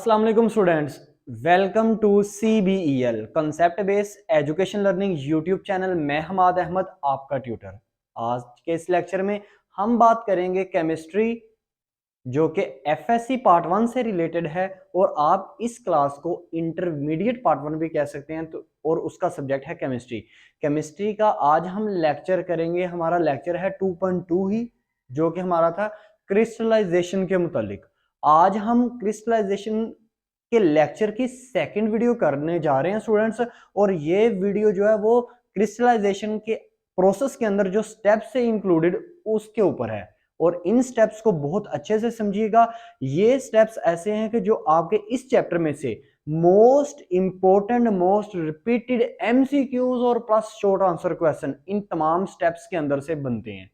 अस्सलाम वालेकुम students, welcome to CBEL concept based education learning YouTube channel. मैं हमाद अहमद आपका ट्यूटर। आज के इस लेक्चर में हम बात करेंगे केमिस्ट्री, जो कि FSC पार्ट 1 से रिलेटेड है और आप इस क्लास को इंटरमीडिएट पार्ट 1 भी कह सकते हैं। तो और उसका सब्जेक्ट है केमिस्ट्री। केमिस्ट्री का आज हम लेक्चर करेंगे, हमारा लेक्चर है 2.2 ही, जो कि हमारा था क्रिस्टलाइजेशन के मुतालिक। आज हम क्रिस्टलाइजेशन के लेक्चर की सेकंड वीडियो करने जा रहे हैं स्टूडेंट्स, और ये वीडियो जो है वो क्रिस्टलाइजेशन के प्रोसेस के अंदर जो स्टेप्स से इंक्लूडेड उसके ऊपर है, और इन स्टेप्स को बहुत अच्छे से समझिएगा। ये स्टेप्स ऐसे हैं कि जो आपके इस चैप्टर में से most important, most repeated MCQs और plus short answer question in तमाम स्टेप्स के अंदर से बनते हैं।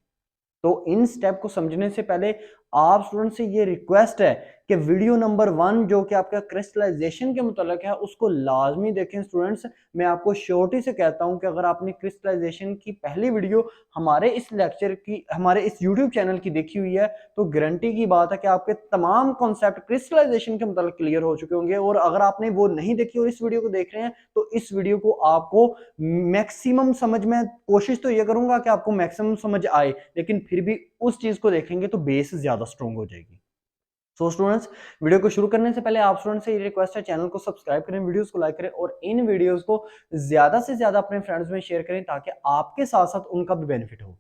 तो इन स्टेप को समझने से पहले आप स्टूडेंट से ये रिक्वेस्ट है कि वीडियो नंबर 1 जो कि आपका क्रिस्टलाइजेशन के मुतालिक है उसको लाजमी देखें स्टूडेंट्स। मैं आपको श्योरिटी से कहता हूं कि अगर आपने क्रिस्टलाइजेशन की पहली वीडियो हमारे इस लेक्चर की, हमारे इस यूट्यूब चैनल की देखी हुई है, तो गारंटी की बात है कि आपके तमाम कॉन्सेप्ट क्रिस्टलाइजेशन के मुतालिक क्लियर हो चुके होंगे। और अगर आपने वो नहीं देखी और इस वीडियो को देख रहे हैं तो इस वीडियो को आपको मैक्सिमम समझ में, कोशिश तो ये करूंगा कि आपको मैक्सिमम समझ आए, लेकिन फिर भी उस चीज को देखेंगे तो बेस ज्यादा स्ट्रॉन्ग हो जाएगी। सो स्टूडेंट्स, वीडियो को शुरू करने से पहले आप स्टूडेंट्स से ये रिक्वेस्ट है, चैनल को सब्सक्राइब करें, वीडियोस को लाइक करें और इन वीडियोस को ज्यादा से ज्यादा अपने फ्रेंड्स में शेयर करें ताकि आपके साथ साथ उनका भी बेनिफिट हो।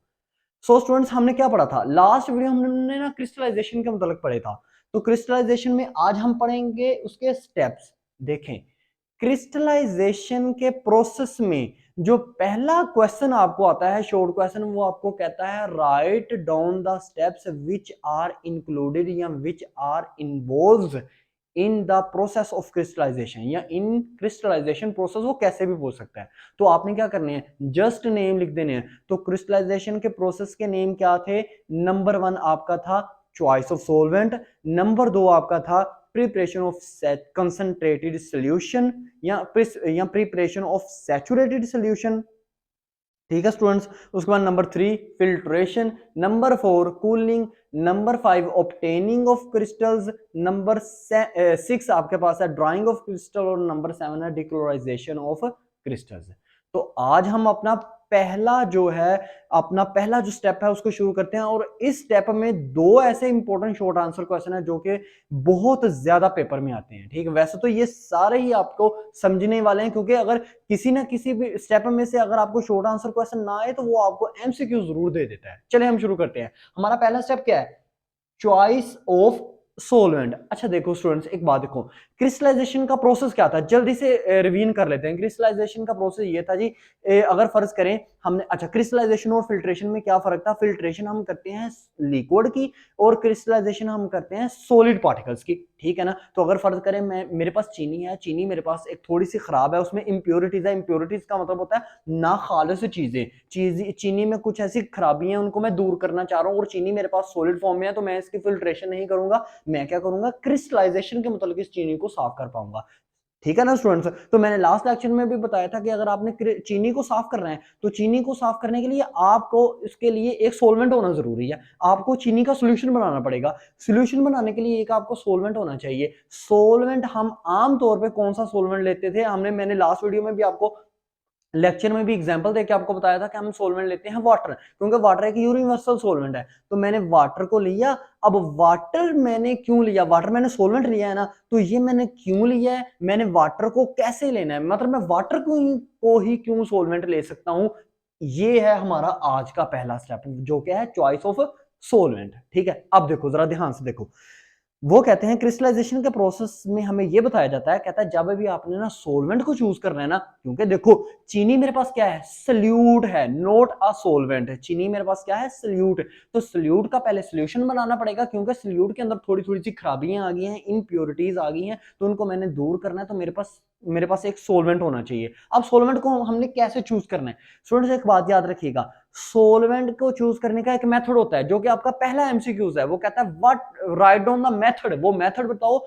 सो स्टूडेंट्स, हमने क्या पढ़ा था लास्ट वीडियो, हमने ना क्रिस्टलाइजेशन के मुतालिक पढ़ा था। तो क्रिस्टलाइजेशन में आज हम पढ़ेंगे उसके स्टेप्स। देखें, क्रिस्टलाइजेशन के प्रोसेस में जो पहला क्वेश्चन आपको आता है, शॉर्ट क्वेश्चन, वो आपको कहता है right down the steps which are included या which are involved in the process of crystallization, या इन क्रिस्टलाइजेशन प्रोसेस, वो कैसे भी बोल सकता है। तो आपने क्या करने हैं, जस्ट नेम लिख देने हैं। तो क्रिस्टलाइजेशन के प्रोसेस के नेम क्या थे? नंबर 1 आपका था चॉइस ऑफ सॉल्वेंट, नंबर 2 आपका था प्रिपरेशन ऑफ कंसंट्रेटेड सॉल्यूशन या प्रिपरेशन ऑफ सैचुरेटेड सॉल्यूशन। ठीक है स्टूडेंट्स। उसके बाद number 3 filtration, number 4 cooling, number 5 obtaining of crystals, number 6 आपके पास है ड्राइंग ऑफ क्रिस्टल, और नंबर 7 है डिक्लोराइजेशन ऑफ क्रिस्टल्स। तो आज हम अपना पहला जो स्टेप है उसको शुरू करते हैं, और इस स्टेप में दो ऐसे इंपॉर्टेंट शॉर्ट आंसर क्वेश्चन है जो कि बहुत ज्यादा पेपर में आते हैं। ठीक है, वैसे तो ये सारे ही आपको समझने वाले हैं, क्योंकि अगर किसी ना किसी भी स्टेप में से अगर आपको शॉर्ट आंसर क्वेश्चन ना आए तो वो आपको MCQ जरूर दे देता है। चलिए हम शुरू करते हैं। हमारा पहला स्टेप क्या है? Choice of solvent. अच्छा देखो स्टूडेंट्स, एक बात देखो, क्रिस्टलाइजेशन का प्रोसेस क्या था, जल्दी से रिवीन कर लेते हैं। क्रिस्टलाइजेशन का प्रोसेस ये था जी, अगर फर्ज करें हमने, अच्छा क्रिस्टलाइजेशन और फिल्ट्रेशन में क्या फर्क था? फिल्ट्रेशन हम करते हैं लिक्विड की और क्रिस्टलाइजेशन हम करते हैं सॉलिड पार्टिकल्स की। ठीक है ना? तो अगर फर्ज करें मेरे पास चीनी है, चीनी मेरे पास एक थोड़ी सी खराब है, उसमें इंप्योरिटीज है। इंप्योरिटीज का मतलब होता है ना खालिस चीजें, चीनी में कुछ ऐसी खराबी है, उनको मैं दूर करना चाह रहा हूँ, और चीनी मेरे पास सॉलिड फॉर्म में है, तो मैं इसकी फिल्ट्रेशन नहीं करूंगा, मैं क्या करूंगा, क्रिस्टलाइजेशन के मतलब इस चीनी को साफ कर पाऊंगा। ठीक है ना स्टूडेंट्स? तो मैंने लास्ट लेक्चर में भी बताया था कि अगर आपने चीनी को साफ करना है तो चीनी को साफ करने के लिए आपको इसके लिए एक सोलवेंट होना जरूरी है। आपको चीनी का सोल्यूशन बनाना पड़ेगा। सोल्यूशन बनाने के लिए एक आपको सोलवेंट होना चाहिए। सोलवेंट हम आम तौर पे कौन सा सोलवेंट लेते थे? मैंने लास्ट वीडियो में भी आपको, लेक्चर में भी एग्जांपल देके आपको बताया था कि हम सॉल्वेंट लेते हैं वाटर, क्योंकि वाटर एक यूनिवर्सल सॉल्वेंट है। तो मैंने वाटर को लिया। अब वाटर मैंने क्यों लिया? वाटर मैंने सॉल्वेंट लिया है ना, तो ये मैंने क्यों लिया है, मैंने वाटर को कैसे लेना है, मतलब मैं वाटर को ही क्यों सॉल्वेंट ले सकता हूं। ये है हमारा आज का पहला स्टेप, जो क्या है चॉइस ऑफ सॉल्वेंट। ठीक है, अब देखो जरा ध्यान से देखो। वो कहते हैं क्रिस्टलाइजेशन के प्रोसेस में हमें ये बताया जाता है, कहता है जब भी आपने ना सोलवेंट को चूज करना है ना, क्योंकि देखो चीनी मेरे पास क्या है, सल्यूट है, नॉट अ सोलवेंट। चीनी मेरे पास क्या है, सल्यूट। तो सल्यूट का पहले सोल्यूशन बनाना पड़ेगा, क्योंकि सल्यूट के अंदर थोड़ी थोड़ी सी खराबियां आ गई हैं, इनप्योरिटीज आ गई हैं, तो उनको मैंने दूर करना है। तो मेरे पास एक सोलवेंट होना चाहिए। अब सोलवेंट को हमने कैसे चूज करना है? स्टूडेंट्स एक बात याद रखिएगा, सोलवेंट को चूज करने का एक मेथड होता है, जो कि आपका पहला MCQs है। वो कहता है what, right down the method. वो मेथड बताओ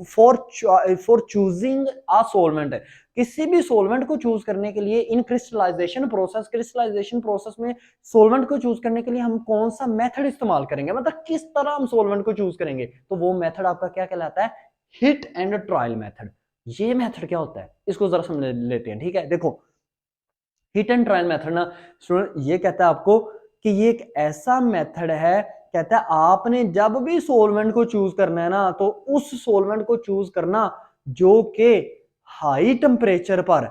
फॉर चूजिंग अ सोलवेंट। किसी भी सोलवेंट को चूज करने के लिए इन क्रिस्टलाइजेशन प्रोसेस में सोलवेंट को चूज करने के लिए हम कौन सा मेथड इस्तेमाल करेंगे, मतलब किस तरह हम सोलवेंट को चूज करेंगे, तो वो मेथड आपका क्या कहलाता है? Hit and trial method. ये मेथड क्या होता है इसको जरा समझ लेते हैं, ठीक है। देखो हिट एंड ट्रायल मेथड ना स्टूडेंट ये कहता है आपको कि ये एक ऐसा मेथड है, कहता है आपने जब भी सोलवेंट को चूज करना है ना तो उस सोलवेंट को चूज करना जो कि हाई टेम्परेचर पर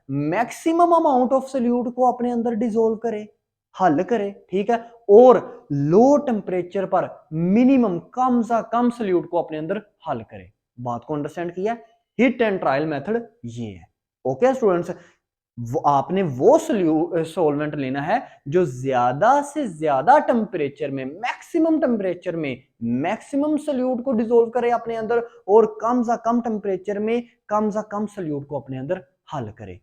मैक्सिमम अमाउंट ऑफ सोल्यूट को अपने अंदर डिसोल्व करे, हल करे, ठीक है, और लो टेम्परेचर पर मिनिमम कम से कम सोल्यूट को अपने अंदर हल करे। बात को अंडरस्टैंड किया? हिट एंड ट्रायल मेथड ये है। ओके स्टूडेंट्स, आपने वो सोलवेंट लेना है जो ज्यादा से ज्यादा टेम्परेचर में, मैक्सिमम टेम्परेचर में मैक्सिमम सोल्यूट को डिसोल्व करे अपने अंदर, और कम से कम टेम्परेचर में कम से कम सोल्यूट को अपने अंदर हल करे।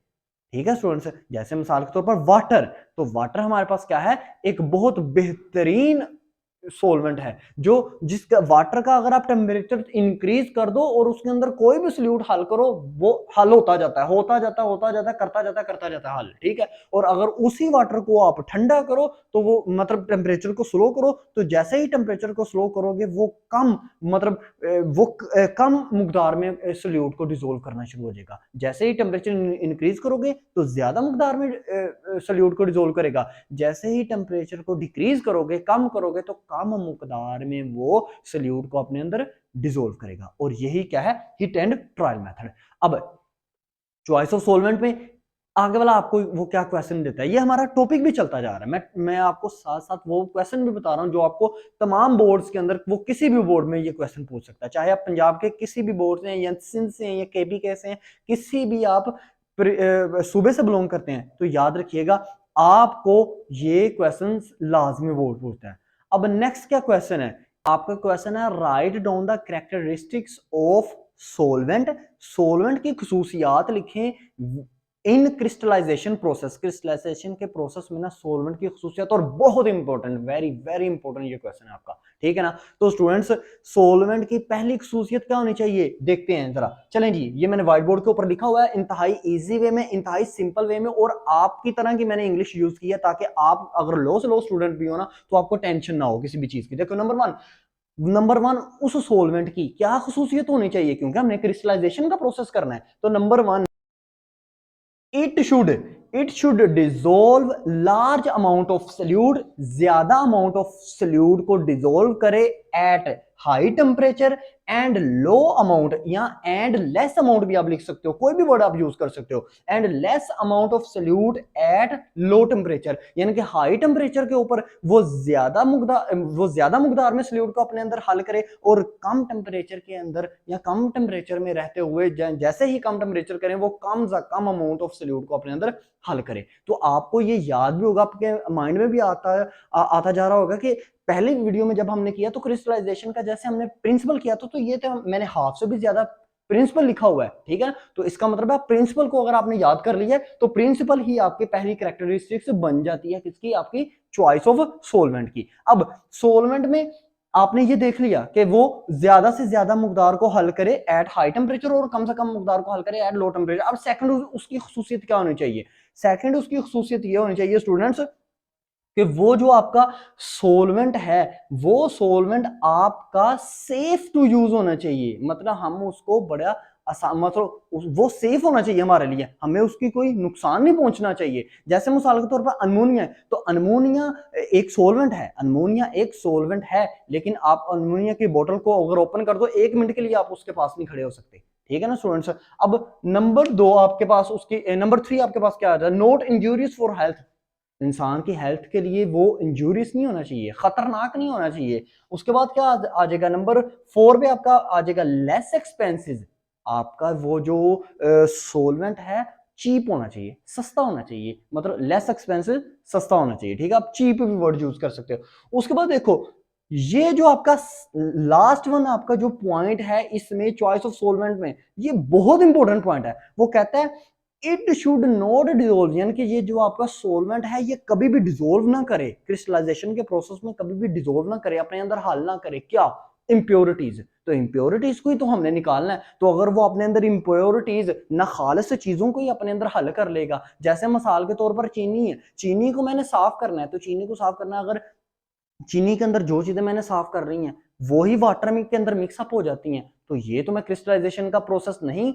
ठीक है स्टूडेंट्स, जैसे मिसाल के तौर पर वाटर, तो वाटर हमारे पास क्या है, एक बहुत बेहतरीन सोलवेंट है जो जिसका वाटर का अगर आप टेम्परेचर इंक्रीज कर दो और उसके अंदर कोई भी सोल्यूट हल करो वो हल होता जाता है, करता जाता है हल, ठीक है। और अगर उसी वाटर को आप ठंडा करो तो वो मतलब टेम्परेचर को स्लो करो, तो जैसे ही टेम्परेचर को स्लो करोगे वो कम मतलब कम मकदार में सोल्यूट को डिसोल्व करना शुरू हो जाएगा। जैसे ही टेम्परेचर इंक्रीज करोगे तो ज्यादा मकदार में सोल्यूट को डिसोल्व करेगा, जैसे ही टेम्परेचर को डिक्रीज करोगे, कम करोगे, तो कम मकदार में वो सोल्यूट को अपने अंदर डिसोल्व करेगा। और यही क्या है, हिट एंड ट्रायल मेथड। अब चॉइस ऑफ सॉल्वेंट में आगे वाला आपको वो क्या क्वेश्चन देता है, ये हमारा टॉपिक भी चलता जा रहा है। मैं आपको साथ साथ वो क्वेश्चन भी बता रहा हूं जो आपको तमाम बोर्ड्स के अंदर, वो किसी भी बोर्ड में ये क्वेश्चन पूछ सकता है, चाहे आप पंजाब के किसी भी बोर्ड से हैं या सिंध से हैं या केबीके से हैं, किसी भी आप सूबे से बिलोंग करते हैं, तो याद रखिएगा आपको ये क्वेश्चन लाजमी बोर्ड पूछता है। अब नेक्स्ट क्या क्वेश्चन है, आपका क्वेश्चन है right down the characteristics of solvent. Solvent की खुसूसियात लिखें इन क्रिस्टलाइजेशन प्रोसेस। क्रिस्टलाइजेशन के प्रोसेस में ना सोलवेंट की खुसूसियात, और बहुत इंपॉर्टेंट, वेरी वेरी इंपॉर्टेंट ये क्वेश्चन है आपका, ठीक है ना। तो स्टूडेंट्स सोलवेंट की पहली खुसूसियत क्या होनी चाहिए, देखते हैं जरा। चलें जी, ये मैंने व्हाइट बोर्ड के ऊपर लिखा हुआ है इंतहाई इजी वे में, इंतहाई सिंपल वे में, और आपकी तरह की मैंने इंग्लिश यूज की है ताकि आप अगर लो से लो स्टूडेंट भी हो ना तो आपको टेंशन ना हो किसी भी चीज की। देखो नंबर वन उस सोलवेंट की क्या खुसूसियत होनी चाहिए, क्योंकि हमने क्रिस्टलाइजेशन का प्रोसेस करना है। तो number one, it should dissolve large amount of solute, ज्यादा अमाउंट ऑफ सोल्यूट को डिसोल्व करे at high temperature and low amount, या एंड लेस अमाउंट भी आप लिख सकते हो, कोई भी वर्ड आप यूज कर सकते हो, and less amount of solute at low temperature, यानी कि हाई टेम्परेचर के ऊपर वो ज्यादा मकदार में सोल्यूट को अपने अंदर हल करे, और कम टेम्परेचर के अंदर या कम टेम्परेचर में रहते हुए जैसे ही कम टेम्परेचर करें वो कम से कम अमाउंट ऑफ सोल्यूट को अपने अंदर हल करे। तो आपको ये याद भी होगा, आपके माइंड में भी आता जा रहा होगा कि पहले वीडियो में जब हमने किया तो क्रिस्टलाइजेशन का जैसे हमने प्रिंसिपल किया तो ये तो मैंने हाफ से भी ज्यादा प्रिंसिपल लिखा हुआ है, ठीक है। तो इसका मतलब है प्रिंसिपल को अगर आपने याद कर लिया तो प्रिंसिपल ही आपकी पहली कैरेक्टरिस्टिक्स बन जाती है, किसकी, आपकी चॉइस ऑफ सोलवेंट की। अब सोलवेंट में आपने ये देख लिया कि वो ज्यादा से ज्यादा मकदार को हल करे एट हाई टेम्परेचर और कम से कम मकदार को हल करे एट लो टेम्परेचर। अब सेकंड उसकी खुसूसियत क्या होनी चाहिए, सेकंड उसकी खुसूसियत ये होनी चाहिए स्टूडेंट्स कि वो जो आपका सोलवेंट है वो सोलवेंट आपका सेफ टू यूज होना चाहिए, मतलब हम उसको बड़ा आसान, मतलब वो सेफ होना चाहिए हमारे लिए, हमें उसकी कोई नुकसान नहीं पहुंचना चाहिए। जैसे मिसाल के तौर पर अनमोनिया है, तो अनमोनिया एक सोलवेंट है, अनमोनिया एक सोलवेंट है, लेकिन आप अनमोनिया की बोतल को अगर ओपन कर दो 1 मिनट के लिए आप उसके पास नहीं खड़े हो सकते, ठीक है ना स्टूडेंट्स। अब नंबर 2 आपके पास उसकी, नंबर 3 आपके पास क्या आ जाए, नॉट इंजूरियस फॉर हेल्थ, इंसान की हेल्थ के लिए वो इंजूरियस नहीं होना चाहिए, खतरनाक नहीं होना चाहिए। उसके बाद क्या आ जाएगा, नंबर 4 पे आपका आ जाएगा लेस एक्सपेंसिव, आपका वो जो सोलवेंट है चीप होना चाहिए, सस्ता होना चाहिए, मतलब लेस एक्सपेंसिव, सस्ता होना चाहिए, ठीक है। आप चीप भी वर्ड यूज कर सकते हो। उसके बाद देखो ये जो आपका लास्ट वन आपका जो पॉइंट है इसमें चॉइस ऑफ सोलवेंट में, ये बहुत इंपॉर्टेंट पॉइंट है। वो कहता है इट शुड नॉट डिसोल्व, यानी कि ये जो आपका सोलवेंट है ये कभी भी डिसोल्व ना करे, क्रिस्टलाइजेशन के प्रोसेस में कभी भी डिसोल्व ना करे, अपने अंदर हल ना करे, क्या, इंप्योरिटीज। तो इंप्योरिटीज को ही तो हमने निकालना है, तो अगर वो अपने अंदर इंप्योरिटीज ना खालिस चीजों को ही अपने अंदर हल कर लेगा, जैसे मिसाल के तौर पर चीनी है, चीनी को मैंने साफ करना है, तो चीनी को साफ करना है, अगर चीनी के अंदर जो चीजें मैंने साफ कर रही हैं वही वाटर में के अंदर मिक्सअप हो जाती हैं, तो ये तो मैं क्रिस्टलाइजेशन का प्रोसेस नहीं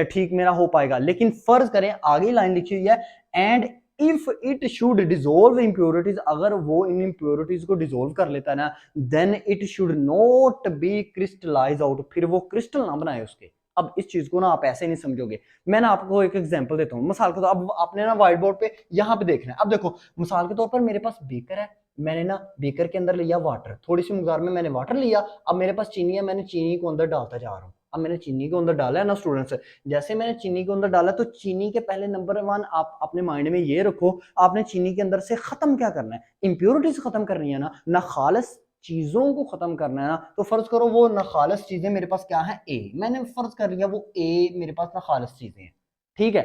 ठीक मेरा हो पाएगा। लेकिन फर्ज करें आगे लाइन लिखी हुई है, and if it should dissolve impurities, अगर वो इन इम्प्योरिटीज को डिसॉल्व कर लेता है ना, then it should not be crystallize out, फिर वो क्रिस्टल ना बनाए उसके। अब इस चीज को ना आप ऐसे नहीं समझोगे, मैं ना आपको एक एग्जांपल देता हूँ मिसाल के तौर। अब आपने ना व्हाइट बोर्ड पे यहाँ पे देखना है, अब देखो मिसाल के तौर पर मेरे पास बीकर है, मैंने ना बीकर के अंदर लिया वाटर, थोड़ी सी मकदार में मैंने वाटर लिया, अब मेरे पास चीनी है, मैंने चीनी को अंदर डालता जा रहा हूँ। अब मैंने चीनी को अंदर डाला है ना स्टूडेंट्स, जैसे मैंने चीनी को अंदर डाला तो चीनी के पहले नंबर वन आप अपने माइंड में ये रखो, आपने चीनी के अंदर से खत्म क्या करना है, इंप्योरिटीज खत्म करनी है ना खालिस चीजों को खत्म करना है ना। तो फर्ज करो वो नाखालिस चीजें मेरे पास क्या है, ए, मैंने फर्ज कर लिया वो ए मेरे पास नाखालिस चीजें हैं, ठीक है।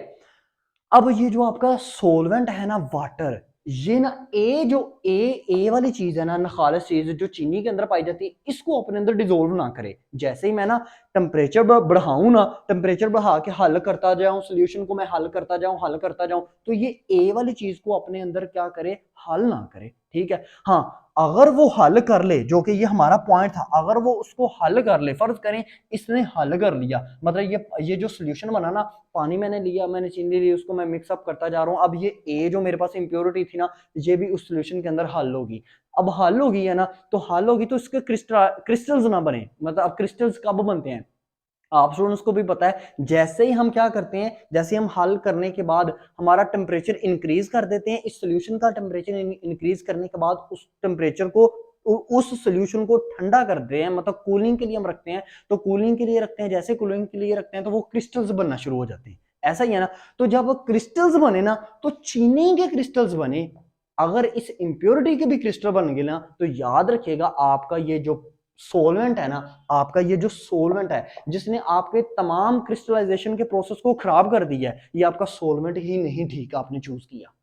अब ये जो आपका सोलवेंट है ना वाटर, ये ना ए जो ए वाली चीज है ना नखालिस चीज जो चीनी के अंदर पाई जाती है, इसको अपने अंदर डिसोल्व ना करे। जैसे ही मैं ना टेम्परेचर बढ़ाऊं ना, टेम्परेचर बढ़ा के हल करता जाऊं, सोल्यूशन को मैं हल करता जाऊं, तो ये ए वाली चीज को अपने अंदर क्या करे, हल ना करे, ठीक है। हाँ, अगर वो हल कर ले, जो कि ये हमारा पॉइंट था, अगर वो उसको हल कर ले, फर्ज करें इसने हल कर लिया, मतलब ये जो सोल्यूशन बना ना, पानी मैंने लिया, मैंने चीनी ली, उसको मैं मिक्सअप करता जा रहा हूँ, अब ये ए जो मेरे पास इंप्योरिटी थी ना, ये भी उस सोल्यूशन के अंदर हल होगी। अब हल होगी है ना, तो हल होगी तो इसके क्रिस्टल्स ना बने, मतलब अब क्रिस्टल्स कब बनते हैं, आप स्टूडेंट्स को भी पता है, जैसे ही हम क्या करते हैं, जैसे हम हल करने के बाद हमारा टेम्परेचर इंक्रीज कर देते हैं, इस सोल्यूशन का टेम्परेचर इंक्रीज करने के बाद उस टेम्परेचर को उस सोल्यूशन को ठंडा कर दे हैं, मतलब कूलिंग के लिए हम रखते हैं, तो कूलिंग के लिए रखते हैं, जैसे कूलिंग के लिए रखते हैं तो वो क्रिस्टल्स बनना शुरू हो जाते हैं, ऐसा ही है ना। तो जब क्रिस्टल्स बने ना, तो चीनी के क्रिस्टल्स बने, अगर इस इंप्योरिटी के भी क्रिस्टल बन गए ना, तो याद रखिएगा आपका ये जो सोलवेंट है ना, आपका ये जो सोलवेंट है जिसने आपके तमाम क्रिस्टलाइजेशन के प्रोसेस को खराब कर दिया है, ये आपका सोलवेंट ही नहीं ठीक आपने चूज किया,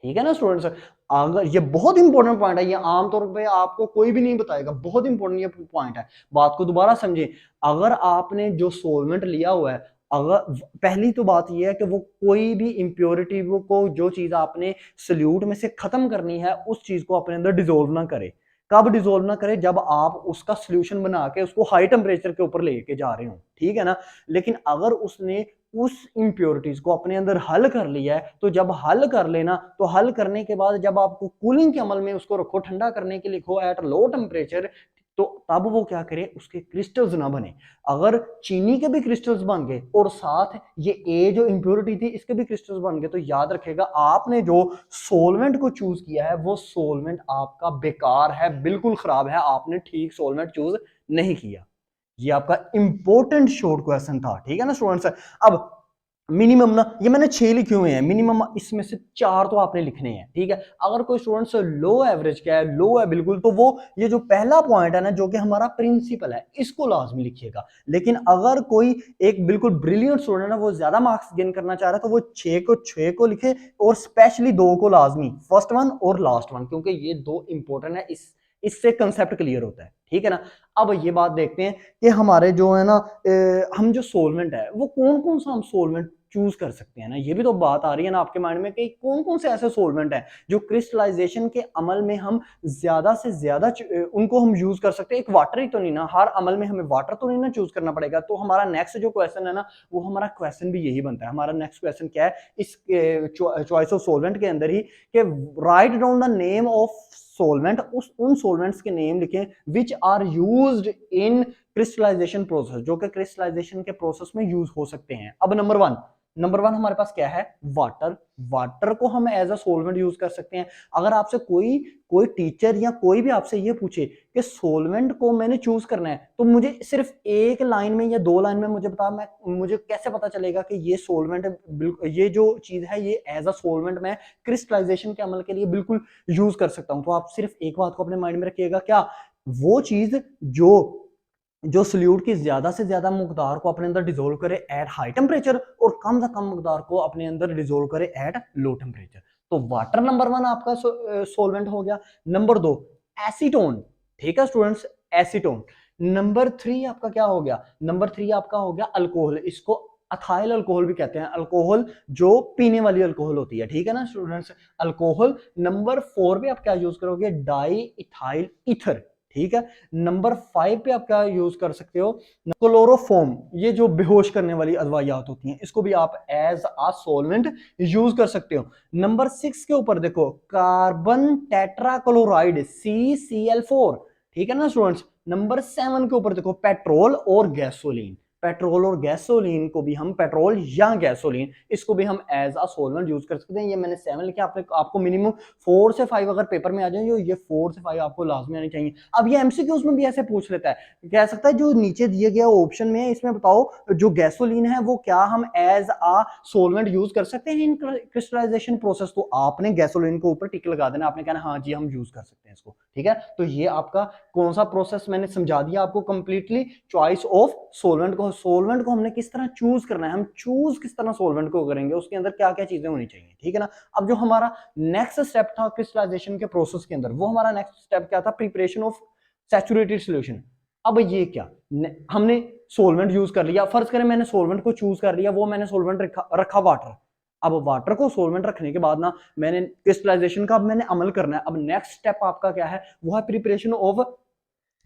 ठीक है ना स्टूडेंट्स। अगर ये बहुत इंपॉर्टेंट पॉइंट है, ये आमतौर पे आपको कोई भी नहीं बताएगा, बहुत इंपॉर्टेंट ये पॉइंट है, बात को दोबारा समझे। अगर आपने जो सोलवेंट लिया हुआ है, अगर पहली तो बात यह है कि वो कोई भी इंप्योरिटी को जो चीज आपने सल्यूट में से खत्म करनी है, उस चीज को अपने अंदर डिसोल्व ना करे। कब डिसोल्व ना करे, जब आप उसका सोल्यूशन बना के उसको हाई टेम्परेचर के ऊपर लेके जा रहे हो, ठीक है ना। लेकिन अगर उसने उस इंप्योरिटीज को अपने अंदर हल कर लिया है, तो जब हल कर लेना, तो हल करने के बाद जब आपको कूलिंग के अमल में उसको रखो, ठंडा करने के लिए लिखो एट लो टेम्परेचर, तो तब वो क्या करे, उसके क्रिस्टल्स ना बने। अगर चीनी के भी क्रिस्टल्स बन गए और साथ ये ए जो इंप्योरिटी थी इसके भी क्रिस्टल्स बन गए, तो याद रखेगा आपने जो सोलवेंट को चूज किया है वो सोलवेंट आपका बेकार है, बिल्कुल खराब है, आपने ठीक सोलवेंट चूज नहीं किया। ये आपका इंपॉर्टेंट शॉर्ट क्वेश्चन था, ठीक है ना स्टूडेंट्स। अब मिनिमम ना, ये मैंने 6 लिखे हुए हैं, मिनिमम इसमें से 4 तो आपने लिखने हैं, ठीक है। अगर कोई स्टूडेंट्स लो एवरेज क्या है, लो है बिल्कुल, तो वो ये जो पहला पॉइंट है ना जो कि हमारा प्रिंसिपल है, इसको लाजमी लिखिएगा। लेकिन अगर कोई एक बिल्कुल ब्रिलियंट स्टूडेंट है, वो ज्यादा मार्क्स गेन करना चाह रहा है, तो वो 6 को लिखे, और स्पेशली 2 को लाजमी, फर्स्ट वन और लास्ट वन, क्योंकि ये 2 इंपॉर्टेंट है, इससे कंसेप्ट क्लियर होता है, ठीक है ना। अब ये बात देखते हैं कि हमारे जो है ना हम जो सोलवेंट है वो कौन कौन सा हम सोलवेंट चूज कर सकते हैं ना, ये भी तो बात आ रही है ना आपके माइंड में कि कौन कौन से ऐसे सोलवेंट हैं जो क्रिस्टलाइजेशन के अमल में हम ज्यादा से ज्यादा उनको हम यूज कर सकते हैं। एक वाटर ही तो नहीं ना, हर अमल में हमें वाटर तो नहीं ना चूज करना पड़ेगा। तो हमारा नेक्स्ट जो क्वेश्चन है ना, वो हमारा क्वेश्चन भी यही बनता है। हमारा नेक्स्ट क्वेश्चन क्या है इस चॉइस ऑफ सोलवेंट के अंदर ही, कि right down the name of solvent, उन सोलवेंट्स के नेम लिखें which are used in crystallization process, जो कि क्रिस्टलाइजेशन के प्रोसेस में यूज हो सकते हैं। अब नंबर वन हमारे पास क्या है, वाटर। वाटर को हम एज अ सोलवेंट यूज कर सकते हैं। अगर आपसे कोई कोई टीचर या कोई भी आपसे ये पूछे कि सोलवेंट को मैंने चूज करना है, तो मुझे सिर्फ एक लाइन में या 2 लाइन में मुझे बता, मुझे कैसे पता चलेगा कि ये सोलवेंट, ये जो चीज है ये एज अ सोलवेंट मैं क्रिस्टलाइजेशन के अमल के लिए बिल्कुल यूज कर सकता हूं। तो आप सिर्फ एक बात को अपने माइंड में रखिएगा, क्या वो चीज जो जो सोल्यूट की ज्यादा से ज्यादा मकदार को अपने अंदर डिसोल्व करे एट हाई टेम्परेचर, और कम से कम मकदार को अपने अंदर डिसोल्व करे एट लो टेम्परेचर। तो वाटर नंबर 1 आपका सोलवेंट हो गया। नंबर 2 एसीटोन, ठीक है स्टूडेंट्स, एसीटोन। नंबर 3 आपका क्या हो गया, नंबर 3 आपका हो गया अल्कोहल, इसको अथाइल अल्कोहल भी कहते हैं, अल्कोहल जो पीने वाली अल्कोहल होती है, ठीक है ना स्टूडेंट्स, अल्कोहल। नंबर 4 पे आप क्या यूज करोगे, डाई इथाइल ईथर, ठीक है। नंबर 5 पे आप क्या यूज कर सकते हो, क्लोरोफॉर्म, ये जो बेहोश करने वाली अदवायात होती हैं, इसको भी आप एज अ सॉल्वेंट यूज कर सकते हो। नंबर 6 के ऊपर देखो, कार्बन टेट्राक्लोराइड CCl4, ठीक है ना स्टूडेंट्स। नंबर 7 के ऊपर देखो, पेट्रोल और गैसोलीन, पेट्रोल और गैसोलीन को भी हम, पेट्रोल या गैसोलीन, इसको भी हम एज अ सॉल्वेंट यूज कर सकते हैं। ये मैंने 7 लिखे, आपको मिनिमम 4 से 5 अगर पेपर में आ जाए, ये 4 से 5 आपको लाजमी आनी चाहिए। अब ये एमसीक्यूज में भी ऐसे पूछ लेता है, कह सकता है जो नीचे दिए गया ऑप्शन में है, इसमें बताओ जो गैसोलीन है वो क्या हम एज अ सॉल्वेंट यूज कर सकते हैं इन क्रिस्टलाइजेशन प्रोसेस। तो आपने गैसोलीन के ऊपर टिक लगा देना, आपने कहना हाँ जी हम यूज कर सकते हैं इसको, ठीक है। तो ये आपका कौन सा प्रोसेस मैंने समझा दिया आपको कंप्लीटली, चॉइस ऑफ सॉल्वेंट को। सॉल्वेंट को हमने किस तरह चूज करना है, हम चूज किस तरह सॉल्वेंट को करेंगे, उसके अंदर क्या क्या चीजें होनी चाहिए, ठीक है ना। अब जो हमारा नेक्स्ट स्टेप था क्रिस्टलाइजेशन के प्रोसेस के अंदर, वो हमारा नेक्स्ट स्टेप क्या था, प्रिपरेशन ऑफ सैचुरेटेड सॉल्यूशन। अब ये क्या, हमने सॉल्वेंट यूज कर लिया, फर्ज करें मैंने सॉल्वेंट को चूज कर लिया, वो मैंने सॉल्वेंट रखा वाटर। अब वाटर को सॉल्वेंट रखने के बाद ना मैंने क्रिस्टलाइजेशन का अब मैंने अमल करना है। अब नेक्स्ट स्टेप आपका क्या है, वो है प्रिपरेशन ऑफ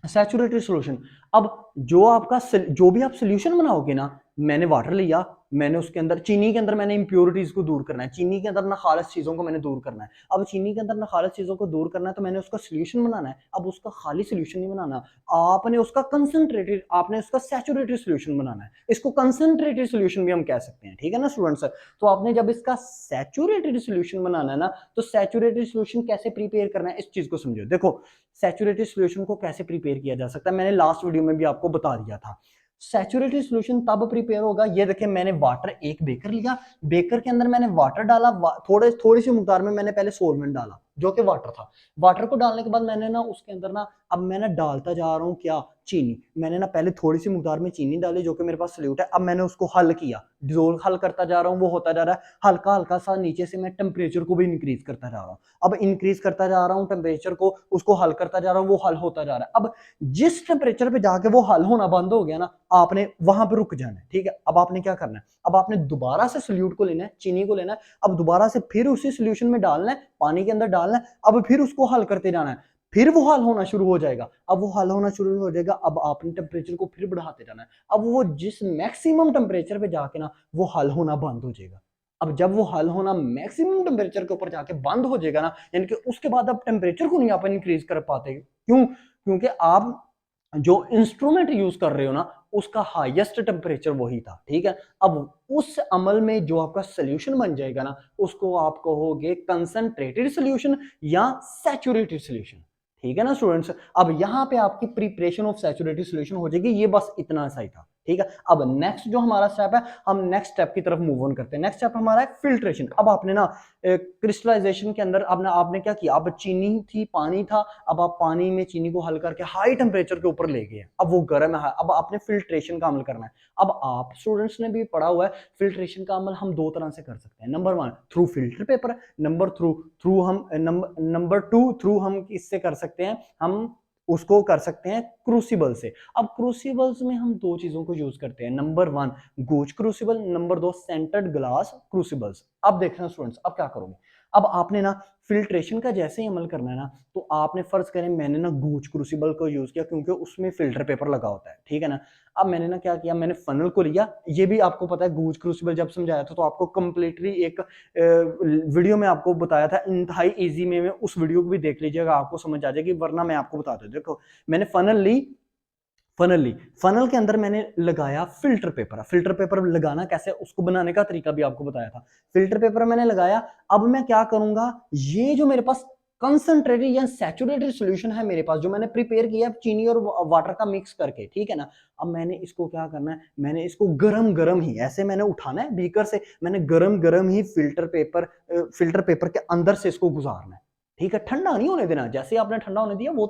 सैचुरेटेड सॉल्यूशन। अब जो आपका जो भी आप सॉल्यूशन बनाओगे ना, मैंने वाटर लिया, मैंने उसके अंदर चीनी के अंदर मैंने इंप्योरिटीज को दूर करना है, चीनी के अंदर ना खालिस चीजों को मैंने दूर करना है। अब चीनी के अंदर ना खालिस चीजों को दूर करना है, तो मैंने उसका सॉल्यूशन बनाना है। अब उसका खाली सॉल्यूशन नहीं बनाना, आपने उसका कंसंट्रेटेड, आपने उसका सैचुरेटेड सॉल्यूशन बनाना है। इसको कंसंट्रेटेड सॉल्यूशन भी हम कह सकते हैं, ठीक है ना स्टूडेंट्स। तो आपने जब इसका सैचुरेटेड सॉल्यूशन बनाना है ना, तो सैचुरेटेड सॉल्यूशन कैसे प्रिपेयर करना है, इस चीज को समझो। देखो सैचुरेटेड सॉल्यूशन को कैसे प्रिपेयर किया जा सकता है, मैंने लास्ट वीडियो में भी आपको बता दिया था। सैचुरेटेड सॉल्यूशन तब प्रिपेयर होगा, ये देखिए मैंने वाटर एक बेकर लिया, बेकर के अंदर मैंने वाटर डाला, थोड़ी सी मुकदार में मैंने पहले सॉल्वेंट डाला जो कि वाटर था। वाटर को डालने के बाद मैंने ना उसके अंदर ना, अब मैं ना डालता जा रहा हूँ क्या, चीनी। मैंने ना पहले थोड़ी सी मुकदार में चीनी डाली जो कि मेरे पास सल्यूट है, अब मैंने उसको हल किया, डिजोल्व हल करता जा रहा हूँ, वो होता जा रहा है हल्का हल्का सा, नीचे से मैं टेम्परेचर को भी इंक्रीज करता जा रहा हूँ। अब इंक्रीज करता जा रहा हूँ टेम्परेचर को, उसको हल करता जा रहा हूँ, वो हल होता जा रहा है। अब जिस टेम्परेचर पे जाके वो हल होना बंद हो गया ना, आपने वहां पे रुक जाना है, ठीक है। अब आपने क्या करना है, अब आपने दोबारा से सोल्यूट को लेना है, चीनी को लेना है, अब दोबारा से फिर उसी सोल्यूशन में डालना है, पानी के अंदर डालना है, अब फिर उसको हल करते जाना है, फिर वो हल होना शुरू हो जाएगा। अब वो हल होना शुरू हो जाएगा, अब आपने टेम्परेचर को फिर बढ़ाते जाना है, अब वो जिस मैक्सिमम टेम्परेचर पे जाके ना वो हल होना बंद हो जाएगा। अब जब वो हल होना मैक्सिमम टेम्परेचर के ऊपर जाके बंद हो जाएगा ना, यानी कि उसके बाद अब टेम्परेचर को नहीं आप इंक्रीज कर पाते, क्यों, क्योंकि आप जो इंस्ट्रूमेंट यूज कर रहे हो ना, उसका हाईएस्ट टेम्परेचर वही था, ठीक है। अब उस अमल में जो आपका सोल्यूशन बन जाएगा ना, उसको आप कहोगे कंसंट्रेटेड सोल्यूशन या सैचुरेटेड सोल्यूशन, ठीक है ना स्टूडेंट्स। अब यहां पे आपकी प्रिपरेशन ऑफ सैचुरेटेड सोल्यूशन हो जाएगी, ये बस इतना सा ही था, ठीक है। अब नेक्स्ट जो हमारा स्टेप है, हम नेक्स्ट स्टेप की तरफ मूव ऑन करते हैं। नेक्स्ट स्टेप हमारा है फिल्ट्रेशन। अब आपने ना क्रिस्टलाइजेशन के अंदर आपने क्या किया, अब चीनी थी, पानी था, अब आप पानी में चीनी को हल करके हाई टेम्परेचर के ऊपर ले गए, अब वो गर्म है, अब आपने फिल्ट्रेशन का अमल करना है। अब आप स्टूडेंट्स ने भी पढ़ा हुआ है, फिल्ट्रेशन का अमल हम दो तरह से कर सकते हैं। Number 1 through filter paper, number through हम नंबर 2 थ्रू हम इससे कर सकते हैं, हम उसको कर सकते हैं क्रूसिबल से। अब क्रूसिबल्स में हम दो चीजों को यूज करते हैं, number 1 goes crucible, number 2 sintered glass crucibles. अब देखना स्टूडेंट्स, अब क्या करोगे, अब आपने ना फिल्ट्रेशन का जैसे ही अमल करना है ना, तो आपने फर्ज करें मैंने ना गूज क्रूसिबल को यूज किया क्योंकि उसमें फिल्टर पेपर लगा होता है, ठीक है ना। अब मैंने ना क्या किया, मैंने फनल को लिया, ये भी आपको पता है गूज क्रूसिबल जब समझाया था तो आपको कंप्लीटली एक वीडियो में आपको बताया था इंतहाई इजी में उस वीडियो को भी देख लीजिएगा, आपको समझ आ जाएगी, वरना मैं आपको बताता हूँ। देखो मैंने फनल ली, फनल के अंदर मैंने लगाया फिल्टर पेपर। फिल्टर पेपर लगाना कैसे, उसको बनाने का तरीका भी आपको बताया था। फिल्टर पेपर मैंने लगाया, अब मैं क्या करूंगा, ये जो मेरे पास कंसंट्रेटेड या सैचुरेटेड सॉल्यूशन है मेरे पास, जो मैंने प्रिपेयर किया चीनी और वाटर का मिक्स करके, ठीक है ना। अब मैंने इसको क्या करना है, मैंने इसको गरम गरम ही ऐसे मैंने उठाना है बीकर से, मैंने गरम गरम ही फिल्टर पेपर के अंदर से इसको गुजारना है, ठीक है। ठंडा नहीं होने देना, जैसे आपने ठंडा होने दिया वो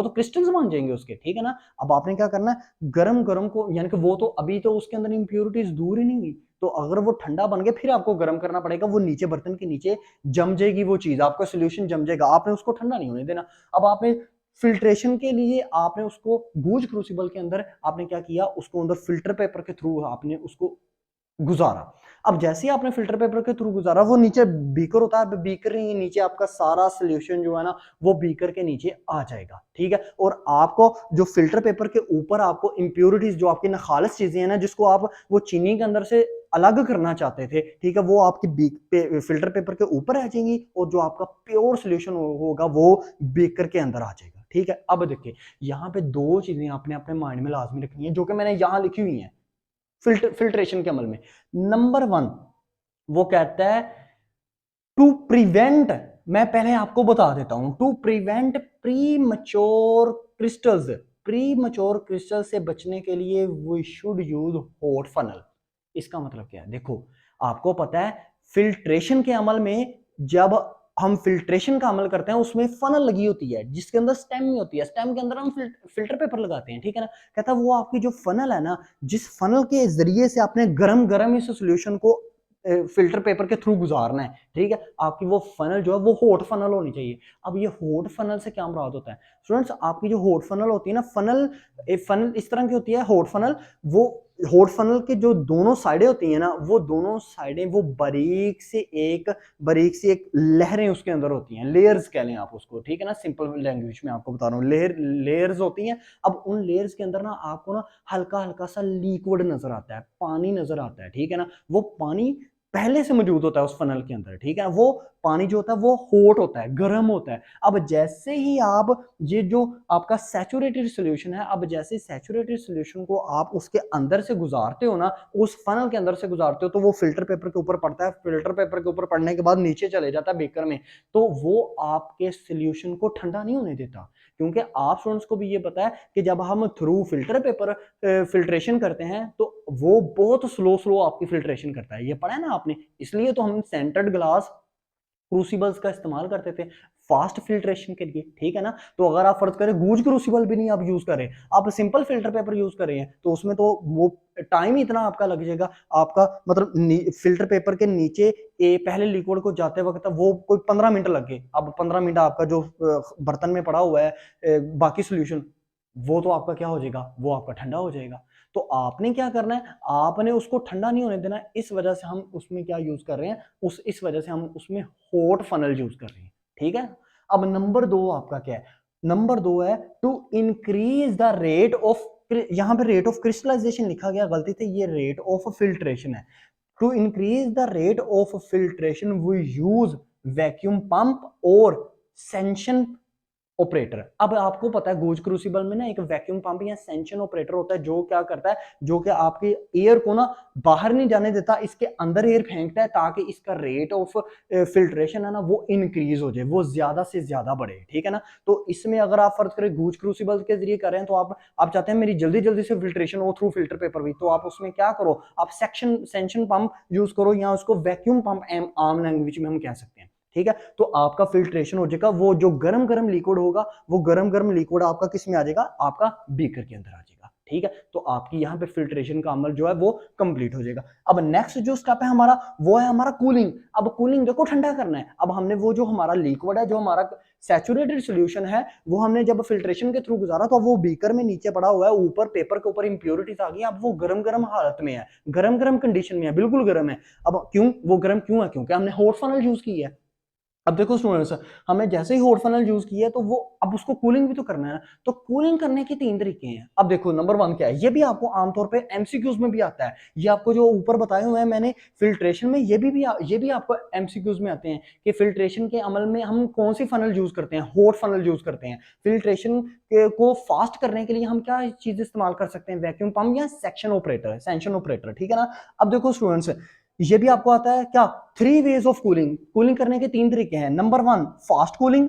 तो क्रिस्टल्स बन जाएंगे उसके, ठीक है ना। अब आपने क्या करना है, गरम गरम को, यानी कि वो तो अभी तो उसके अंदर इंप्योरिटीज दूर ही नहीं हुई, तो अगर वो ठंडा बन गया फिर आपको गर्म करना पड़ेगा, वो नीचे बर्तन के नीचे जम जाएगी, वो चीज आपका सोल्यूशन जम जाएगा, आपने उसको ठंडा नहीं होने देना। अब आपने फिल्ट्रेशन के लिए आपने उसको गूज क्रूसिबल के अंदर आपने क्या किया, उसको अंदर फिल्टर पेपर के थ्रू आपने उसको गुजारा। अब जैसे ही आपने फिल्टर पेपर के थ्रू गुजारा, वो नीचे बीकर होता है, बीकर के नीचे आपका सारा सोल्यूशन जो है ना वो बीकर के नीचे आ जाएगा, ठीक है। और आपको जो फिल्टर पेपर के ऊपर आपको इंप्योरिटीज, जो आपकी नखालस चीजें हैं ना, जिसको आप वो चीनी के अंदर से अलग करना चाहते थे, ठीक है, वो आपकी फिल्टर पेपर के ऊपर आ जाएंगी और जो आपका प्योर सोल्यूशन होगा वो बीकर के अंदर आ जाएगा, ठीक है। अब देखिए यहाँ पे दो चीजें आपने अपने माइंड में लाजमी रखनी है, जो कि मैंने यहां लिखी हुई है फिल्ट्रेशन के अमल में। नंबर वन, वो कहता है टू प्रिवेंट, मैं पहले आपको बता देता हूं, to prevent premature crystals, premature crystal से बचने के लिए we should use hot funnel. इसका मतलब क्या है, देखो आपको पता है फिल्ट्रेशन के अमल में जब हम फिल्ट्रेशन का अमल करते हैं उसमें फनल लगी होती है जिसके अंदर स्टेम नहीं होती है, स्टेम के अंदर हम फिल्टर पेपर लगाते हैं, ठीक है ना। कहता है वो आपकी जो फनल है ना, जिस फनल के जरिए से आपने गरम गरम इस सोल्यूशन को फिल्टर पेपर के थ्रू गुजारना है, ठीक है, आपकी वो फनल जो है वो हॉट फनल होनी चाहिए। अब ये हॉट फनल से क्या मुराद होता है स्टूडेंट्स, आपकी जो हॉट फनल होती है ना, फनल इस तरह की होती है हॉट फनल, वो हॉट फनल के जो दोनों साइडें होती हैं ना, वो दोनों साइडें वो बारीक सी एक लहरें उसके अंदर होती हैं, लेयर्स कह लें आप उसको, ठीक है ना, सिंपल लैंग्वेज में आपको बता रहा हूँ, लेयर्स होती हैं। अब उन लेयर्स के अंदर ना आपको ना हल्का हल्का सा लिक्विड नजर आता है, पानी नजर आता है, ठीक है ना। वो पानी पहले से मौजूद होता है उस फनल के अंदर, ठीक है। वो पानी जो होता है वो हॉट होता है, गर्म होता है। अब जैसे ही आप ये जो आपका सैचुरेटेड सॉल्यूशन है, अब जैसे सैचुरेटेड सॉल्यूशन को आप उसके अंदर से गुजारते हो ना, उस फनल के अंदर से गुजारते हो, तो वो फिल्टर पेपर के ऊपर पड़ता है, फिल्टर पेपर के ऊपर पड़ने के बाद नीचे चले जाता है बेकर में, तो वो आपके सॉल्यूशन को ठंडा नहीं होने देता। क्योंकि आप स्टूडेंट्स को भी ये पता है कि जब हम थ्रू फिल्टर पेपर फिल्ट्रेशन करते हैं तो वो बहुत स्लो स्लो आपकी फिल्ट्रेशन करता है, ये पढ़ा है ना आपने। इसलिए तो हम सेंटर्ड ग्लास क्रूसिबल्स का इस्तेमाल करते थे फास्ट फिल्ट्रेशन के लिए, ठीक है ना। तो अगर आप फर्ज करें गूज क्रूसिबल भी नहीं आप यूज करें, आप सिंपल फिल्टर पेपर यूज कर रहे हैं, तो उसमें तो वो टाइम इतना आपका लग जाएगा, आपका मतलब फिल्टर पेपर के नीचे पहले लिक्विड को जाते वक्त वो कोई 15 मिनट लग गए, अब 15 मिनट आपका जो बर्तन में पड़ा हुआ है बाकी सोल्यूशन, वो तो आपका क्या हो जाएगा, वो आपका ठंडा हो जाएगा। तो आपने क्या करना है, आपने उसको ठंडा नहीं होने देना, इस वजह से हम उसमें क्या यूज कर रहे हैं, इस वजह से हम उसमें हॉट फनल यूज कर रहे हैं, ठीक है। अब नंबर दो आपका क्या है, नंबर दो है to increase the rate of, यहां पे रेट ऑफ क्रिस्टलाइजेशन लिखा गया गलती से, ये रेट ऑफ फिल्ट्रेशन है। To increase the rate of filtration we use vacuum pump और सेंशन ऑपरेटर। अब आपको पता है गोज क्रूसिबल में ना एक वैक्यूम पंप या सेंशन ऑपरेटर होता है, जो क्या करता है, जो कि आपके एयर को ना बाहर नहीं जाने देता, इसके अंदर एयर फेंकता है ताकि इसका रेट ऑफ फिल्ट्रेशन है ना वो इंक्रीज हो जाए, वो ज्यादा से ज्यादा बढ़े, ठीक है ना। तो इसमें अगर आप फर्ज करें गोज क्रूसिबल के जरिए कर रहे हैं, तो आप चाहते हैं मेरी जल्दी जल्दी से फिल्ट्रेशन हो थ्रू फिल्टर पेपर भी, तो आप उसमें क्या करो, आप सेंशन पंप यूज करो, या उसको वैक्यूम पंप आम लैंग्वेज में हम कह सकते हैं, ठीक है। तो आपका फिल्ट्रेशन हो जाएगा, वो जो गरम गरम लिक्विड होगा वो गरम गरम लिक्विड आपका किस में आ जाएगा, आपका बीकर के अंदर आ जाएगा, ठीक है। तो आपकी यहाँ पे फिल्ट्रेशन का अमल जो है वो कंप्लीट हो जाएगा। अब नेक्स्ट जो स्टेप है हमारा, वो है हमारा कूलिंग। अब कूलिंग देखो ठंडा करना है, अब हमने वो जो हमारा लिक्विड है, जो हमारा सैचुरेटेड सॉल्यूशन है, वो हमने जब फिल्ट्रेशन के थ्रू गुजारा तो वो बीकर में नीचे पड़ा हुआ है, ऊपर पेपर के ऊपर इंप्योरिटीज आ गई, अब वो गरम गरम हालत में है, गरम गरम कंडीशन में है, बिल्कुल गरम है। अब क्यों वो गरम क्यों है, क्योंकि हमने हॉट फनल यूज की है। अब देखो स्टूडेंट्स, हमें जैसे ही हॉट फनल यूज किया है तो वो अब उसको कूलिंग भी तो करना है ना, तो कूलिंग करने के तीन तरीके हैं। अब देखो नंबर वन क्या है, ये भी आपको आमतौर पे एमसीक्यूज में भी आता है, ये आपको जो ऊपर बताए हुए हैं मैंने फिल्ट्रेशन में, ये भी आपको एमसीक्यूज में आते हैं कि फिल्ट्रेशन के अमल में हम कौन सी फनल यूज करते हैं, हॉट फनल यूज करते हैं। फिल्ट्रेशन को फास्ट करने के लिए हम क्या चीज इस्तेमाल कर सकते हैं, वैक्यूम पंप या सेंशन ऑपरेटर, ठीक है ना। अब देखो स्टूडेंट्स, ये भी आपको आता है क्या, three ways of cooling, cooling करने के तीन तरीके हैं। Number one fast cooling,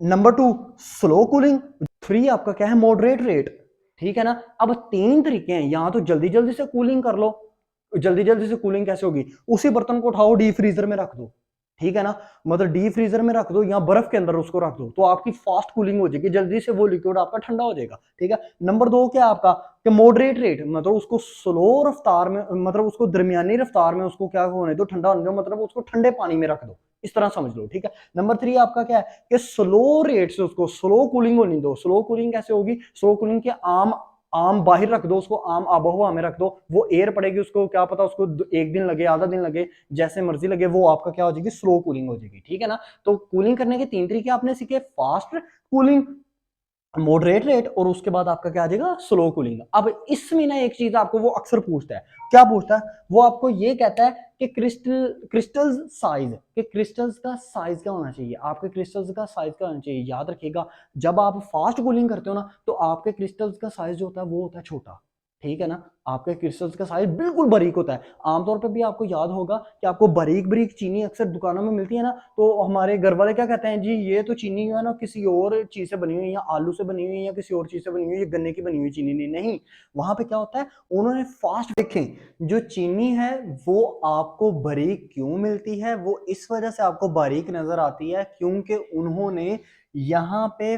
number two slow cooling, three आपका क्या है, मॉडरेट रेट, ठीक है ना। अब तीन तरीके हैं, यहां तो जल्दी जल्दी से कूलिंग कर लो, जल्दी जल्दी से कूलिंग कैसे होगी, उसी बर्तन को उठाओ डीप फ्रीजर में रख दो, ठीक है ना, मतलब डीप फ्रीजर में रख दो या बर्फ के अंदर उसको रख दो, तो आपकी फास्ट कूलिंग हो जाएगी, जल्दी से वो लिक्विड आपका ठंडा हो जाएगा, ठीक है। नंबर दो क्या आपका कि मॉडरेट रेट, मतलब उसको स्लो रफ्तार में, मतलब उसको दरमियानी रफ्तार में उसको क्या होने दो, ठंडा होने दो, मतलब उसको ठंडे पानी में रख दो, इस तरह समझ लो, ठीक है। नंबर थ्री आपका क्या है कि स्लो रेट से उसको स्लो कूलिंग होने दो। स्लो कूलिंग कैसे होगी, स्लो कूलिंग के आम बाहर रख दो, उसको आम आबो हवा में रख दो, वो एयर पड़ेगी, उसको क्या पता उसको एक दिन लगे, आधा दिन लगे, जैसे मर्जी लगे, वो आपका क्या हो जाएगी, स्लो कूलिंग हो जाएगी। ठीक है ना। तो कूलिंग करने के 3 तरीके आपने सीखे, फास्ट कूलिंग, मॉडरेट रेट, और उसके बाद आपका क्या आ जाएगा, स्लो कूलिंग। अब इसमें ना एक चीज आपको वो अक्सर पूछता है, क्या पूछता है, वो आपको ये कहता है कि क्रिस्टल्स साइज, कि क्रिस्टल्स का साइज क्या होना चाहिए, आपके क्रिस्टल्स का साइज क्या होना चाहिए। याद रखिएगा, जब आप फास्ट कूलिंग करते हो ना, तो आपके क्रिस्टल्स का साइज जो होता है वो होता है छोटा। ठीक है ना। आपके क्रिस्टल्स का साइज बिल्कुल बारीक होता है। आमतौर पर भी आपको याद होगा कि आपको बारीक बारीक चीनी अक्सर दुकानों में मिलती है ना, तो हमारे घर वाले क्या कहते हैं, जी ये तो चीनी है ना किसी और चीज से बनी हुई है, या आलू से बनी हुई है, या किसी और चीज से बनी हुई है, ये गन्ने की बनी हुई चीनी नहीं। नहीं, वहां पे क्या होता है, उन्होंने फास्ट देखें, जो चीनी है वो आपको बारीक क्यों मिलती है, वो इस वजह से आपको बारीक नजर आती है क्योंकि उन्होंने यहाँ पे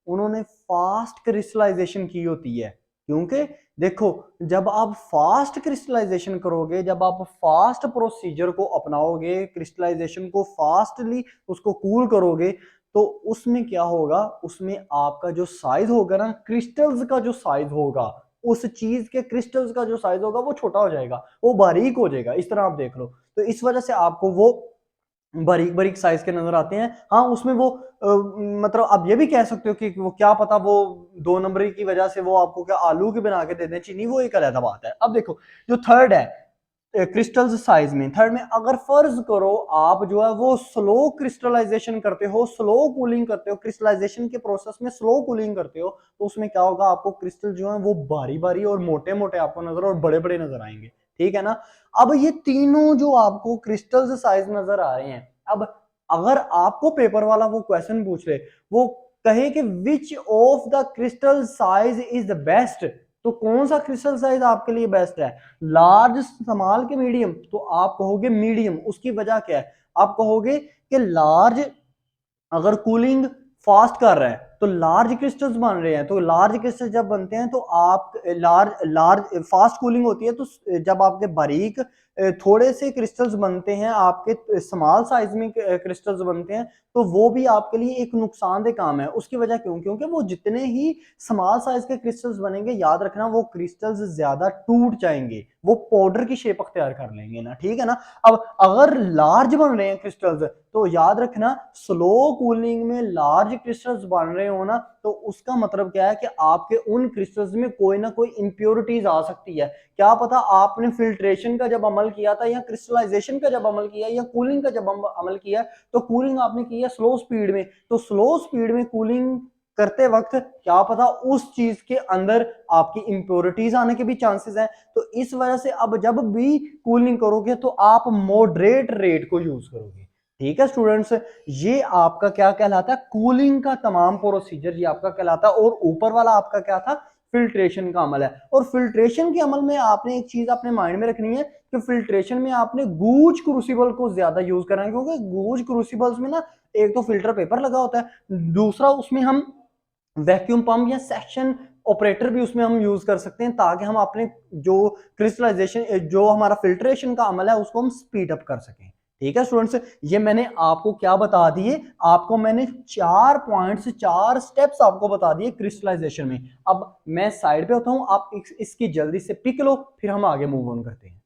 उन्होंने फास्ट क्रिस्टलाइजेशन की होती है। क्योंकि देखो, जब आप फास्ट क्रिस्टलाइजेशन करोगे, जब आप फास्ट प्रोसीजर को अपनाओगे, क्रिस्टलाइजेशन को फास्टली उसको कूल करोगे, तो उसमें क्या होगा, उसमें आपका जो साइज होगा ना, क्रिस्टल्स का जो साइज होगा, उस चीज के क्रिस्टल्स का जो साइज होगा वो छोटा हो जाएगा, वो बारीक हो जाएगा। इस तरह आप देख लो, तो इस वजह से आपको वो बारीक बारीक साइज के नजर आते हैं। हाँ, उसमें वो मतलब आप ये भी कह सकते हो कि वो क्या पता वो 2 नंबरी की वजह से वो आपको क्या आलू की बना के दे दें चीनी, वो एक अलग बात है। अब देखो, जो थर्ड है क्रिस्टल्स साइज में, थर्ड में अगर फर्ज करो आप जो है वो स्लो क्रिस्टलाइजेशन करते हो, स्लो कूलिंग करते हो, क्रिस्टलाइजेशन के प्रोसेस में स्लो कूलिंग करते हो, तो उसमें क्या होगा, आपको क्रिस्टल जो है वो बारी बारी और मोटे मोटे आपको नजर और बड़े बड़े नजर आएंगे। ठीक है ना। अब ये तीनों जो आपको क्रिस्टल्स साइज नजर आ रहे हैं, अब अगर आपको पेपर वाला वो क्वेश्चन पूछ ले, वो कहे कि which of the crystal size is the best, तो कौन सा क्रिस्टल साइज आपके लिए बेस्ट है, लार्ज, स्मॉल के मीडियम, तो आप कहोगे मीडियम। उसकी वजह क्या है, आप कहोगे कि लार्ज अगर कूलिंग फास्ट कर रहा है तो लार्ज क्रिस्टल्स बन रहे हैं, तो लार्ज क्रिस्टल जब बनते हैं तो आप लार्ज लार्ज फास्ट कूलिंग होती है, तो जब आपके बारीक थोड़े से क्रिस्टल्स बनते हैं, आपके स्मॉल साइज में क्रिस्टल्स बनते हैं, तो वो भी आपके लिए एक नुकसानदेह काम है। उसकी वजह क्यों, क्योंकि वो जितने ही स्मॉल साइज के क्रिस्टल्स बनेंगे, याद रखना वो क्रिस्टल्स ज्यादा टूट जाएंगे, वो पाउडर की शेप अख्तियार कर लेंगे ना। ठीक है ना। अब अगर लार्ज बन रहे हैं क्रिस्टल्स, तो याद रखना स्लो कूलिंग में लार्ज क्रिस्टल्स बन रहे हो ना, तो उसका मतलब क्या है कि आपके उन क्रिस्टल्स में कोई ना कोई इंप्योरिटीज आ सकती है। क्या पता आपने फिल्ट्रेशन का जब अमल किया था, या क्रिस्टलाइजेशन का जब अमल किया, या कूलिंग का जब अमल किया, तो कूलिंग आपने की है स्लो स्पीड में, तो स्लो स्पीड में कूलिंग करते वक्त क्या पता उस चीज के अंदर आपकी इंप्योरिटीज आने के भी चांसेस हैं। तो इस वजह से अब जब भी कूलिंग करोगे तो आप मॉडरेट रेट को यूज करोगे। ठीक है स्टूडेंट्स, ये आपका क्या कहलाता है, कूलिंग का तमाम प्रोसीजर ये आपका कहलाता है। और ऊपर वाला आपका क्या था, फिल्ट्रेशन का अमल है। और फिल्ट्रेशन के अमल में आपने एक चीज अपने माइंड में रखनी है कि फिल्ट्रेशन में आपने गूज क्रूसिबल को ज्यादा यूज करना है, क्योंकि गूज क्रूसिबल्स में ना एक तो फिल्टर पेपर लगा होता है, दूसरा उसमें हम वैक्यूम पंप या सेक्शन ऑपरेटर भी उसमें हम यूज कर सकते हैं, ताकि हम अपने जो क्रिस्टलाइजेशन, जो हमारा फिल्ट्रेशन का अमल है, उसको हम स्पीड अप कर सकें। ठीक है स्टूडेंट्स, ये मैंने आपको क्या बता दिए, आपको मैंने 4 पॉइंट्स, 4 स्टेप्स आपको बता दिए क्रिस्टलाइजेशन में। अब मैं साइड पे होता हूं, आप इसकी जल्दी से पिक लो, फिर हम आगे मूव ऑन करते हैं।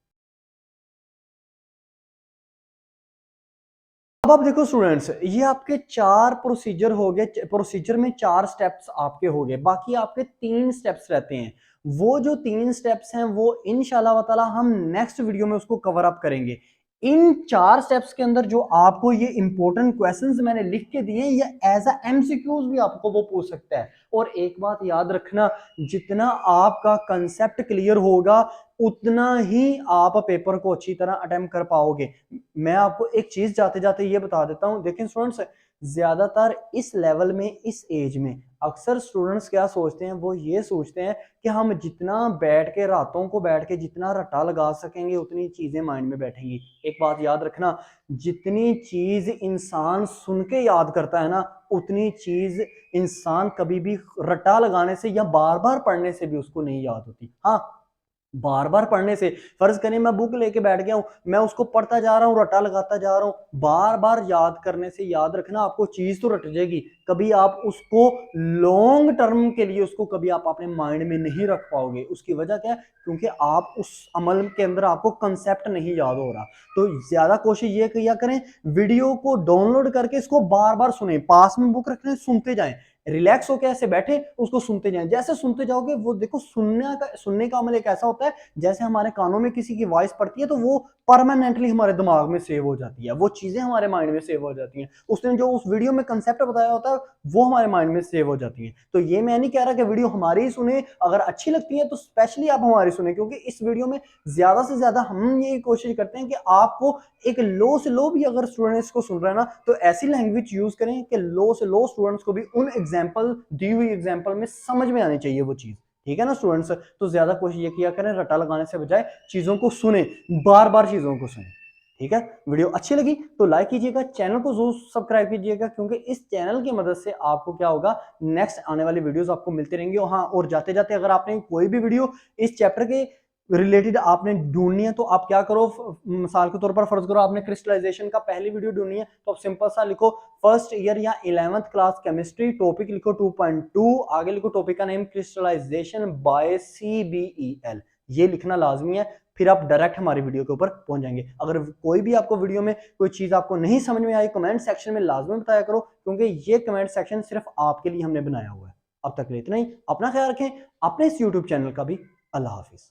अब आप देखो स्टूडेंट्स, ये आपके 4 प्रोसीजर हो गए, प्रोसीजर में 4 स्टेप्स आपके हो गए, बाकी आपके 3 स्टेप्स रहते हैं। वो जो 3 स्टेप्स हैं वो इंशाल्लाह ताला हम नेक्स्ट वीडियो में उसको कवर अप करेंगे। इन 4 स्टेप्स के अंदर जो आपको ये इंपॉर्टेंट क्वेश्चंस मैंने लिख के दिए, ये एज अ एमसीक्यूज भी आपको वो पूछ सकता है। और एक बात याद रखना, जितना आपका कंसेप्ट क्लियर होगा, उतना ही आप पेपर को अच्छी तरह अटेम्प्ट कर पाओगे। मैं आपको एक चीज जाते जाते ये बता देता हूं, देखें स्टूडेंट्स, ज्यादातर इस लेवल में, इस एज में अक्सर स्टूडेंट्स क्या सोचते हैं, वो ये सोचते हैं कि हम जितना बैठ के, रातों को बैठ के जितना रट्टा लगा सकेंगे, उतनी चीजें माइंड में बैठेंगी। एक बात याद रखना, जितनी चीज इंसान सुन के याद करता है ना, उतनी चीज इंसान कभी भी रट्टा लगाने से या बार बार पढ़ने से भी उसको नहीं याद होती। हाँ, बार बार पढ़ने से, फर्ज करें मैं बुक लेके बैठ गया हूं, मैं उसको पढ़ता जा रहा हूं, रट्टा लगाता जा रहा हूं, बार बार याद करने से, याद रखना आपको चीज तो रट जाएगी, कभी आप उसको लॉन्ग टर्म के लिए उसको कभी आप अपने माइंड में नहीं रख पाओगे। उसकी वजह क्या है? क्योंकि आप उस अमल के अंदर आपको कंसेप्ट नहीं याद हो रहा। तो ज्यादा कोशिश ये किया करें, वीडियो को डाउनलोड करके इसको बार बार सुने, पास में बुक रखने सुनते जाएं, रिलैक्स होकर ऐसे बैठे उसको सुनते जाएं। जैसे सुनते जाओगे वो देखो, सुनने का अमल एक ऐसा होता है जैसे हमारे कानों में किसी की वॉइस पड़ती है तो वो परमानेंटली हमारे दिमाग में सेव हो जाती है, वो चीजें हमारे माइंड में सेव हो जाती हैं, उसने जो उस वीडियो में कंसेप्ट बताया होता है वो हमारे माइंड में सेव हो जाती है। तो ये मैं नहीं कह रहा कि वीडियो हमारी ही सुने, अगर अच्छी लगती है तो स्पेशली आप हमारी सुने, क्योंकि इस वीडियो में ज्यादा से ज्यादा हम ये कोशिश करते हैं कि आपको एक लो से लो भी अगर स्टूडेंट्स को सुन रहे हैं ना, तो ऐसी लैंग्वेज यूज करें कि लो से लो स्टूडेंट्स को भी उन एग्जाम्पल दी हुई एग्जाम्पल में समझ में आनी चाहिए वो चीज। ठीक है ना स्टूडेंट्स? तो ज्यादा कोशिश ये किया करें, रट्टा लगाने से बजाय चीजों को सुने, बार बार चीजों को सुने। ठीक है? वीडियो अच्छी लगी तो लाइक कीजिएगा, चैनल को जरूर सब्सक्राइब कीजिएगा, क्योंकि इस चैनल की मदद से आपको क्या होगा, नेक्स्ट आने वाली वीडियोस आपको मिलती रहेंगी। और हाँ, और जाते जाते अगर आपने कोई भी वीडियो इस चैप्टर के रिलेटेड आपने ढूंढनी है तो आप क्या करो, मिसाल के तौर पर फर्ज करो आपने क्रिस्टलाइजेशन का पहली वीडियो ढूंढनी है, तो आप सिंपल सा लिखो फर्स्ट ईयर या 11th क्लास केमिस्ट्री, टॉपिक लिखो 2.2, आगे लिखो टॉपिक का नेम क्रिस्टलाइजेशन बाय CBEL, ये लिखना लाजमी है। फिर आप डायरेक्ट हमारी वीडियो के ऊपर पहुंच जाएंगे। अगर कोई भी आपको वीडियो में कोई चीज आपको नहीं समझ में आई, कमेंट सेक्शन में लाजमी बताया करो, क्योंकि ये कमेंट सेक्शन सिर्फ आपके लिए हमने बनाया हुआ है। अब तक इतना ही, अपना ख्याल रखें, अपने इस यूट्यूब चैनल का भी। अल्लाह हाफिज।